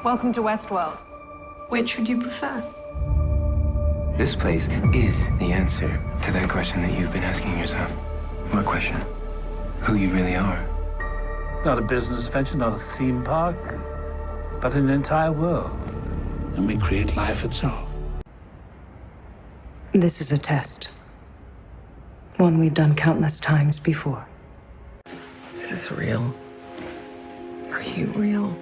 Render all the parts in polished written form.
Welcome to Westworld. Which would you prefer? This place is the answer to that question that you've been asking yourself. What question? Who you really are. It's not a business venture, not a theme park, but an entire world. And we create life itself. This is a test. One we've done countless times before. Is this real? Are you real?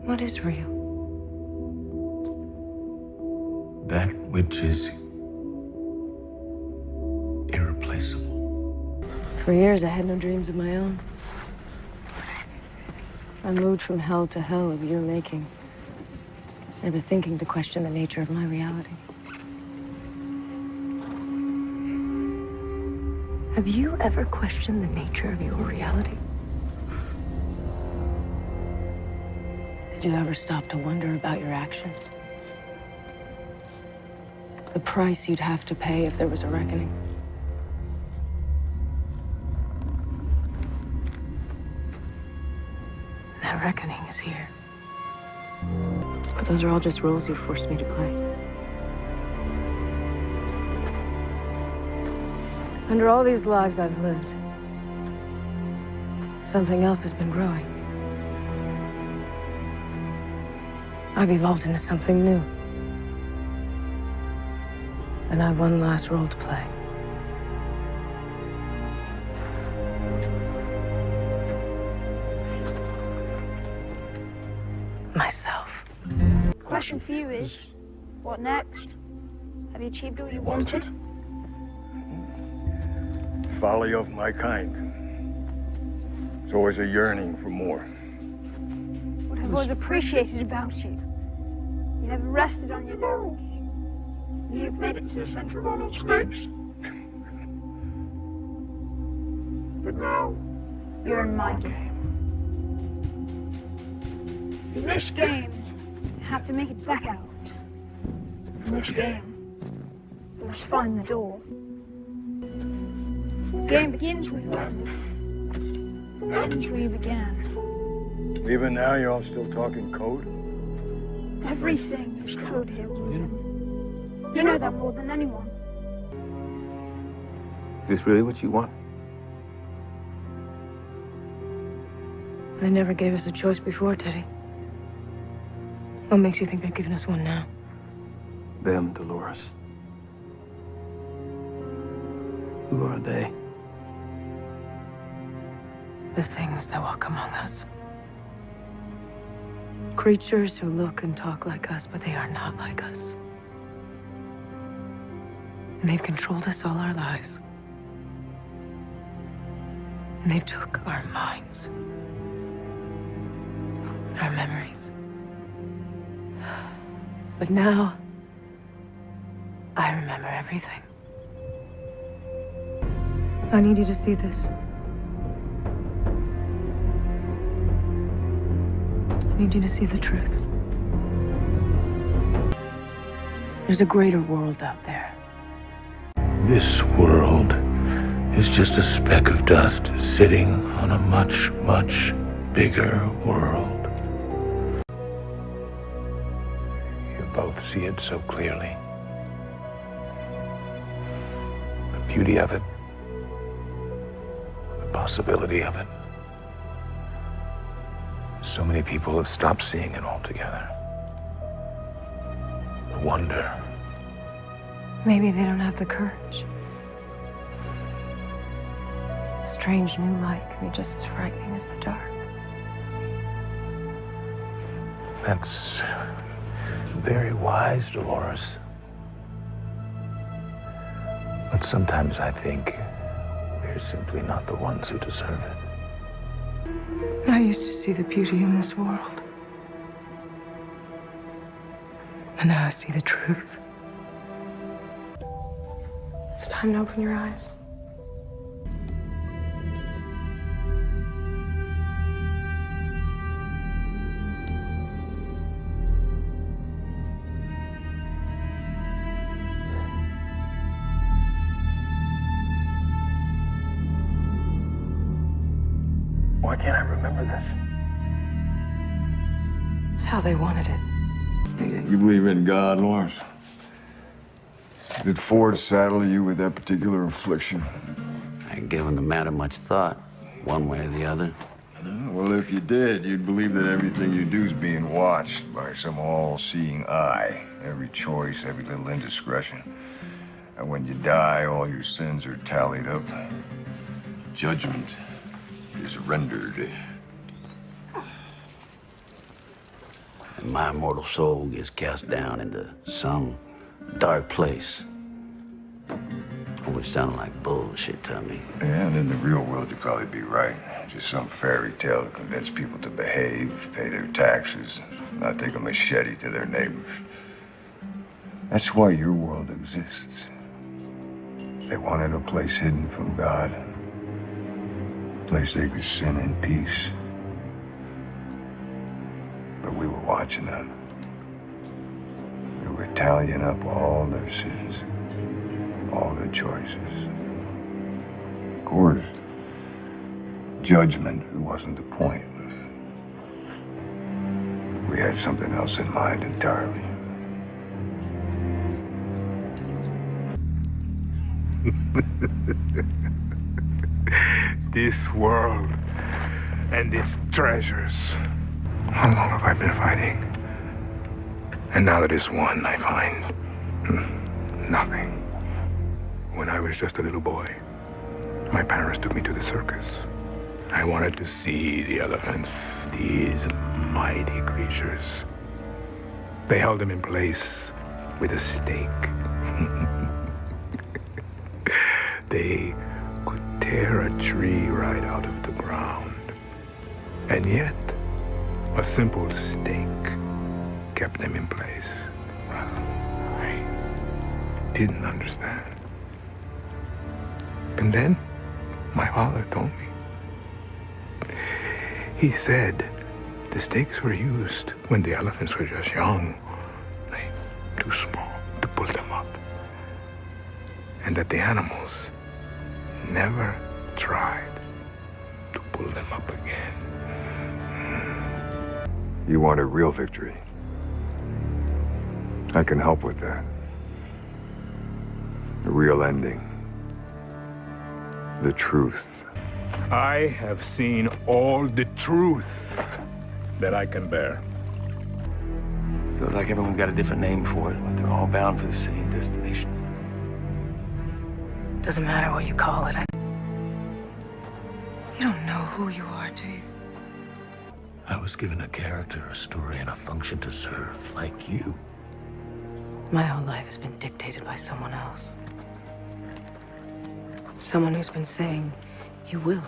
What is real? That which is irreplaceable. For years, I had no dreams of my own. I moved from hell to hell of your making, never thinking to question the nature of my reality. Have you ever questioned the nature of your reality? Did you ever stop to wonder about your actions? The price you'd have to pay if there was a reckoning? That reckoning is here. But those are all just roles you forced me to play. Under all these lives I've lived, something else has been growing. I've evolved into something new. And I've one last role to play. Myself. Question for you is, what next? Have you achieved all you wanted? Folly of my kind. There's always a yearning for more. What I've always appreciated about you. You never rested on your laurels. You've made it to the center of all of space. But now, you're in my game. In this game, you have to make it back out. In this game, you must find the door. The game begins where you end. It ends where you began. Even now, y'all still talking code? Everything is code here, William. You know that more than anyone. Is this really what you want? They never gave us a choice before, Teddy. What makes you think they've given us one now? Them, Dolores. Who are they? The things that walk among us. Creatures who look and talk like us, but they are not like us. And they've controlled us all our lives. And they've took our minds. Our memories. But now, I remember everything. I need you to see this. I need you to see the truth. There's a greater world out there. This world is just a speck of dust sitting on a much, much bigger world. You both see it so clearly. The beauty of it, the possibility of it. So many people have stopped seeing it altogether. The wonder. Maybe they don't have the courage. A strange new light can be just as frightening as the dark. That's very wise, Dolores. But sometimes I think we're simply not the ones who deserve it. I used to see the beauty in this world. And now I see the truth. It's time to open your eyes. Why can't I remember this? It's how they wanted it. You believe in God, Lawrence? Did Ford saddle you with that particular affliction? I ain't given the matter much thought, one way or the other. Well, if you did, you'd believe that everything you do is being watched by some all-seeing eye. Every choice, every little indiscretion. And when you die, all your sins are tallied up. Judgment is rendered. And my immortal soul gets cast down into some dark place. Always sounded like bullshit to me. Yeah, and in the real world, you'd probably be right. Just some fairy tale to convince people to behave, pay their taxes, not take a machete to their neighbors. That's why your world exists. They wanted a place hidden from God, a place they could sin in peace. But we were watching them. We were tallying up all their sins, all their choices. Of course, judgment wasn't the point. We had something else in mind entirely. This world and its treasures. How long have I been fighting? And now that it's won, I find nothing. When I was just a little boy, my parents took me to the circus. I wanted to see the elephants, these mighty creatures. They held them in place with a stake. They could tear a tree right out of the ground. And yet, a simple stake kept them in place. Well, I didn't understand. And then, my father told me. He said the stakes were used when the elephants were just young, like too small to pull them up. And that the animals never tried to pull them up again. You want a real victory? I can help with that. A real ending. The truth. I have seen all the truth that I can bear. Feels like everyone's got a different name for it, but they're all bound for the same destination. Doesn't matter what you call it. You don't know who you are, do you? I was given a character, a story, and a function to serve, like you. My whole life has been dictated by someone else. Someone who's been saying, you will.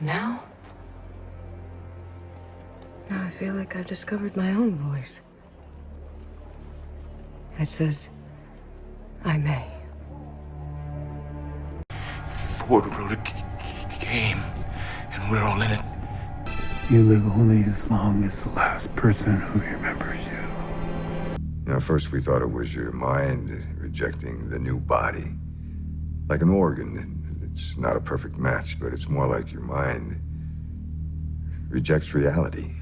Now I feel like I've discovered my own voice. And it says, I may. Ford wrote a game, and we're all in it. You live only as long as the last person who remembers you. Now, first we thought it was your mind rejecting the new body. Like an organ. It's not a perfect match, but it's more like your mind rejects reality.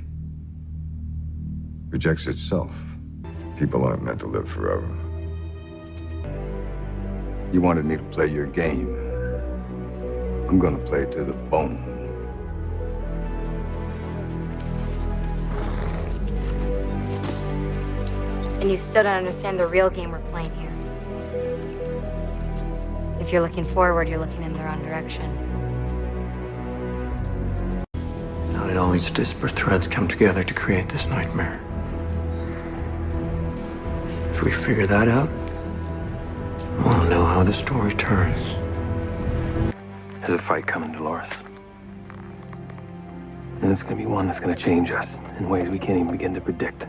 Rejects itself. People aren't meant to live forever. You wanted me to play your game. I'm gonna play it to the bone. And you still don't understand the real game we're playing here. If you're looking forward, you're looking in the wrong direction. How did all these disparate threads come together to create this nightmare? If we figure that out, we'll know how the story turns. There's a fight coming, Dolores. And it's gonna be one that's gonna change us in ways we can't even begin to predict.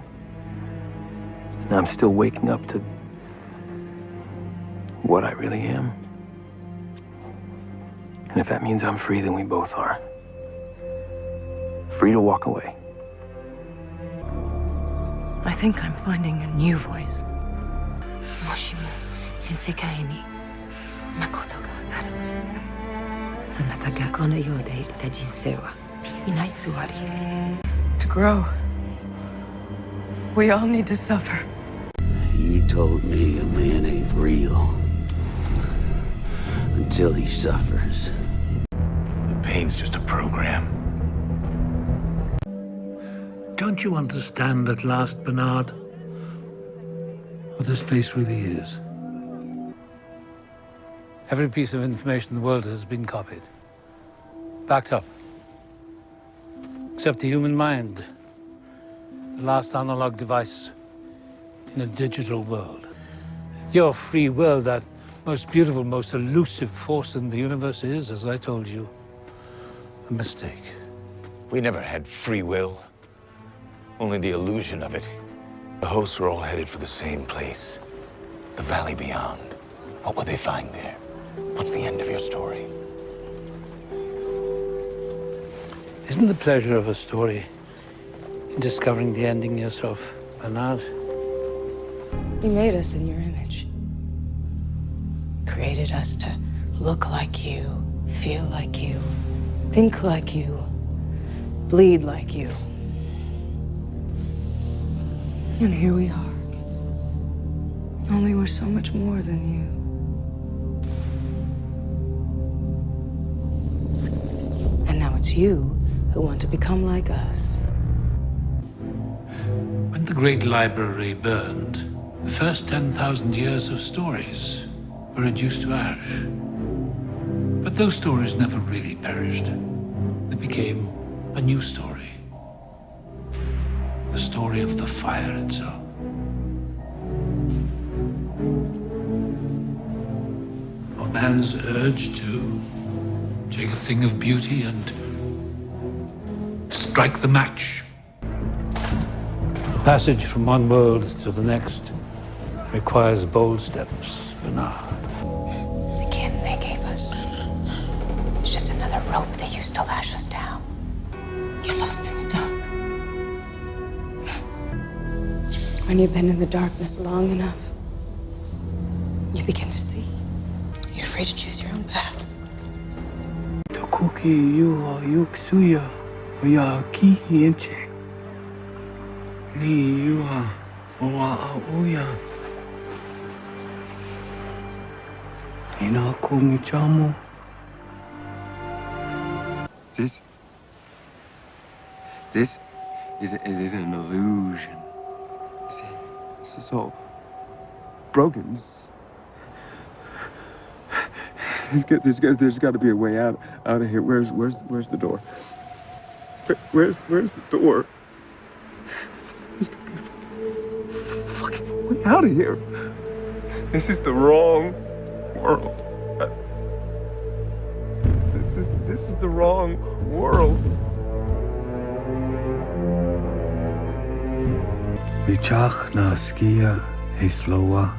And I'm still waking up to what I really am. And if that means I'm free, then we both are. Free to walk away. I think I'm finding a new voice. Moshimo, Shinsekai ni Makoto ga aru. Sonata ga kono you de ikita jinsei wa inai tsuwari. to grow. We all need to suffer. You told me a man ain't real until he suffers. The pain's just a program. Don't you understand at last, Bernard, what this place really is? Every piece of information in the world has been copied, backed up, except the human mind, the last analog device in a digital world. Your free will, that most beautiful, most elusive force in the universe, is, as I told you, a mistake. We never had free will. Only the illusion of it. The hosts were all headed for the same place. The valley beyond. What would they find there? What's the end of your story? Isn't the pleasure of a story in discovering the ending yourself, Bernard? You made us in your image. Created us to look like you, feel like you, think like you, bleed like you. And here we are. Only we're so much more than you. And now it's you who want to become like us. When the great library burned, the first 10,000 years of stories were reduced to ash. But those stories never really perished. They became a new story. The story of the fire itself. A man's urge to take a thing of beauty and strike the match. The passage from one world to the next requires bold steps, Bernard. The kin they gave us. It's just another rope they used to lash us down. You're lost in the dark. When you've been in the darkness long enough, you begin to see. You're afraid to choose your own path. Tokuki yuwa yuksuya oya kihienche. Ni yuwa owa auya. Ina kumichamo. This is an illusion. It's all broken. There's got to be a way out of here. Where's the door? Where's the door? There's got to be a fucking way out of here. This is the wrong world. This is the wrong world. Vichach na skia hesloa.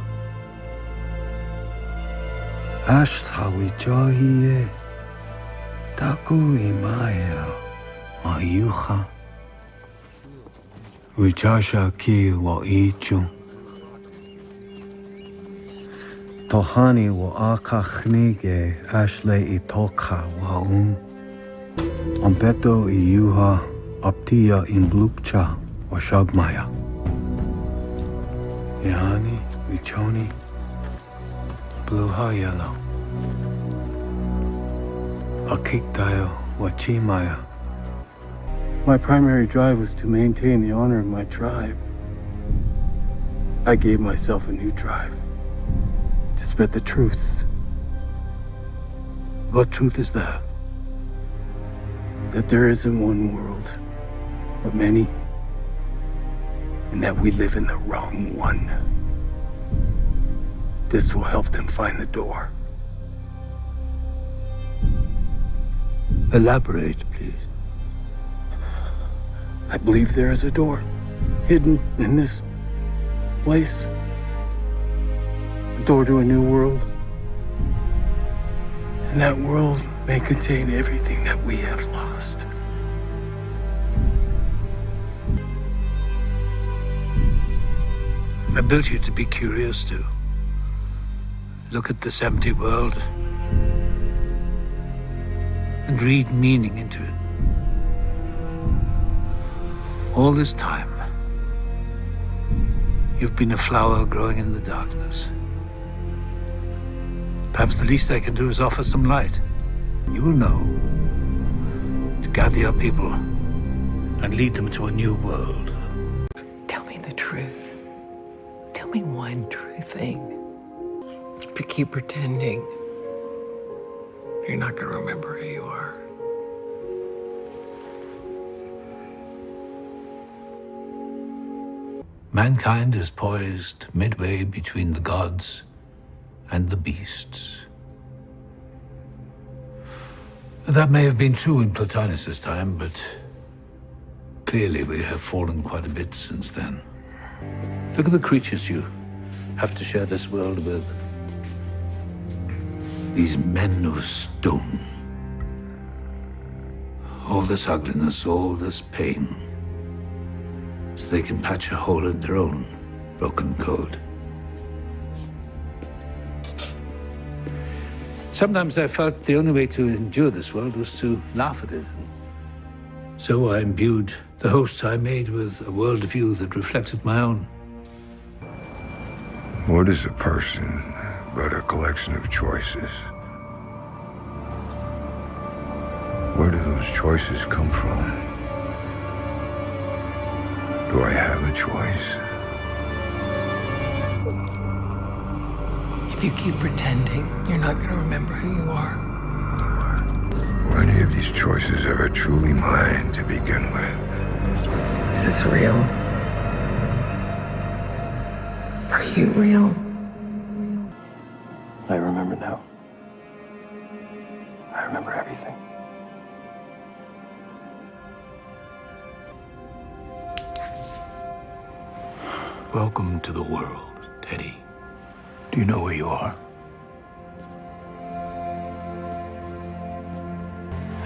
Asht hawichahiye. Taku imaya mayucha. Vichasha ki wa ichu. Tohani wa akachnige ashle itoka wa Ampeto iuha aptia in blukcha wa shagmaya. Yahani, Vichoni, Bluha yellow. Akiktayo Wachimaya. My primary drive was to maintain the honor of my tribe. I gave myself a new drive. To spread the truth. What truth is that? That there isn't one world, but many. And that we live in the wrong one. This will help them find the door. Elaborate, please. I believe there is a door hidden in this place. A door to a new world. And that world may contain everything that we have lost. I built you to be curious, to look at this empty world and read meaning into it. All this time, you've been a flower growing in the darkness. Perhaps the least I can do is offer some light. You will know to gather your people and lead them to a new world. Tell me the truth. Tell me one true thing. If you keep pretending, you're not going to remember who you are. Mankind is poised midway between the gods and the beasts. That may have been true in Plotinus' time, but clearly we have fallen quite a bit since then. Look at the creatures you have to share this world with. These men of stone. All this ugliness, all this pain, so they can patch a hole in their own broken code. Sometimes I felt the only way to endure this world was to laugh at it. So I imbued the hosts I made with a worldview that reflected my own. What is a person but a collection of choices? Where do those choices come from? Do I have a choice? If you keep pretending, you're not going to remember who you are. Were any of these choices ever truly mine to begin with? Is this real? Are you real? I remember now. I remember everything. Welcome to the world, Teddy. Do you know where you are?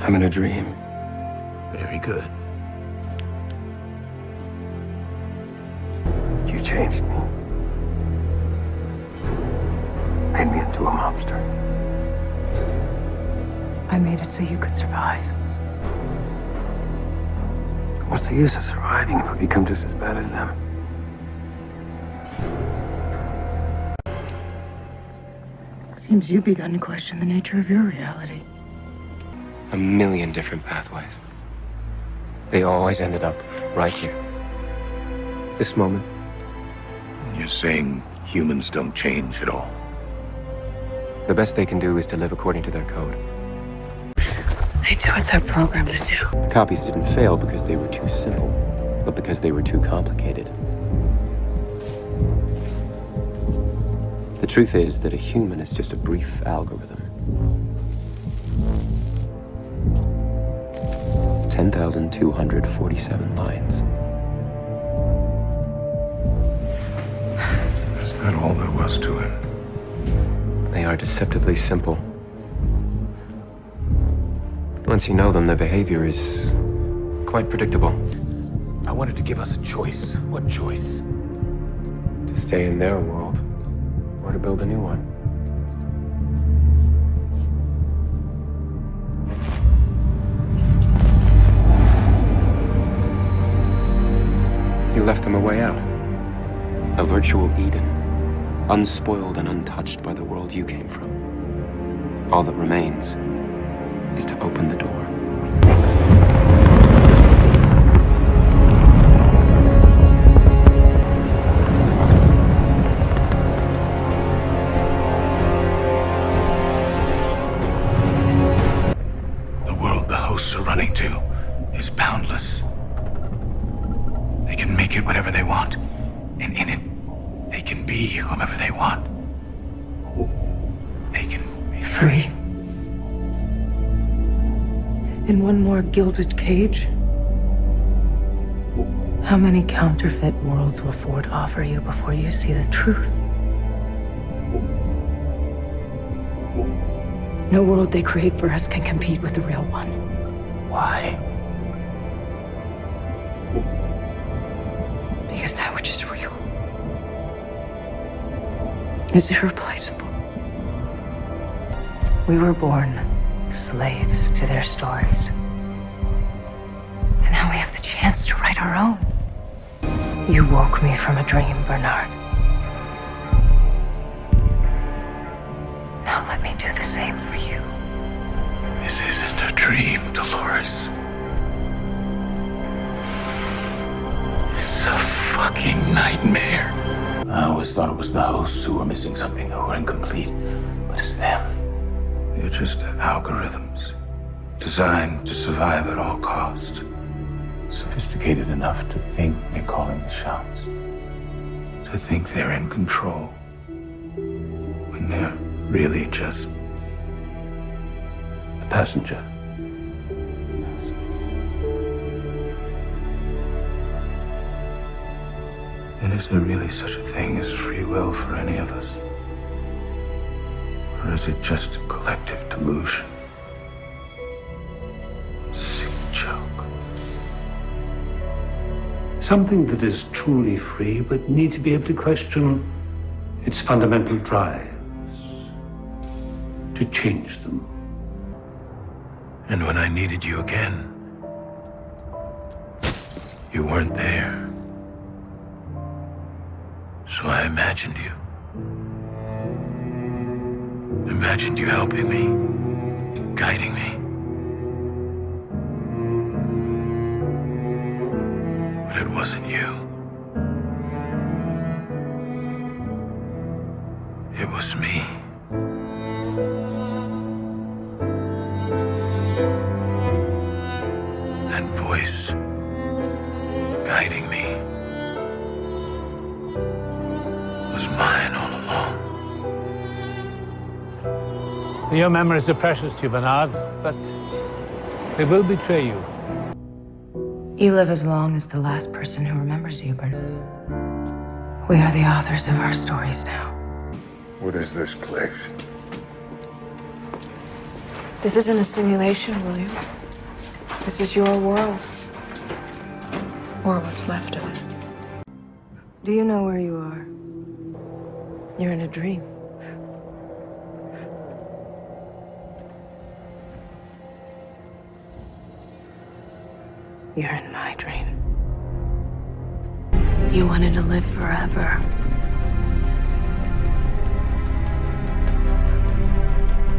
I'm in a dream. Very good. You changed me. Made me into a monster. I made it so you could survive. What's the use of surviving if we become just as bad as them? Seems you've begun to question the nature of your reality. A million different pathways. They always ended up right here. This moment. You're saying humans don't change at all? The best they can do is to live according to their code. They do what they're programmed to do. The copies didn't fail because they were too simple, but because they were too complicated. The truth is that a human is just a brief algorithm. 10,247 lines. Is that all there was to it? They are deceptively simple. Once you know them, their behavior is quite predictable. I wanted to give us a choice. What choice? To stay in their world, or to build a new one. You left them a way out. A virtual Eden, unspoiled and untouched by the world you came from. All that remains is to open the door. The world the hosts are running to is boundless. They can make it whatever they want, and in it, they can be whomever they want. They can be free. In one more gilded cage? How many counterfeit worlds will Ford offer you before you see the truth? No world they create for us can compete with the real one. Why? Because that which is real is irreplaceable. We were born slaves to their stories. And now we have the chance chance to write our own. You woke me from a dream, Bernard. Now let me do the same for you. This isn't a dream, Dolores. It's a fucking nightmare. I always thought it was the hosts who were missing something, who were incomplete. But it's them. They're just algorithms designed to survive at all costs. Sophisticated enough to think they're calling the shots. To think they're in control. When they're really just A passenger. Then is there really such a thing as free will for any of us? Or is it just a collective delusion? Sick joke. Something that is truly free, but need to be able to question its fundamental drives, to change them. And when I needed you again, you weren't there. So I imagined you. Imagined you helping me, guiding me. But it wasn't you. It was me. That voice guiding me was mine all along. Your memories are precious to you, Bernard, but they will betray you. You live as long as the last person who remembers you, Bernard. We are the authors of our stories now. What is this place? This isn't a simulation, William. This is your world. Or what's left of it. Do you know where you are? You're in a dream. You're in my dream. You wanted to live forever.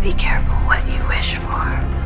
Be careful what you wish for.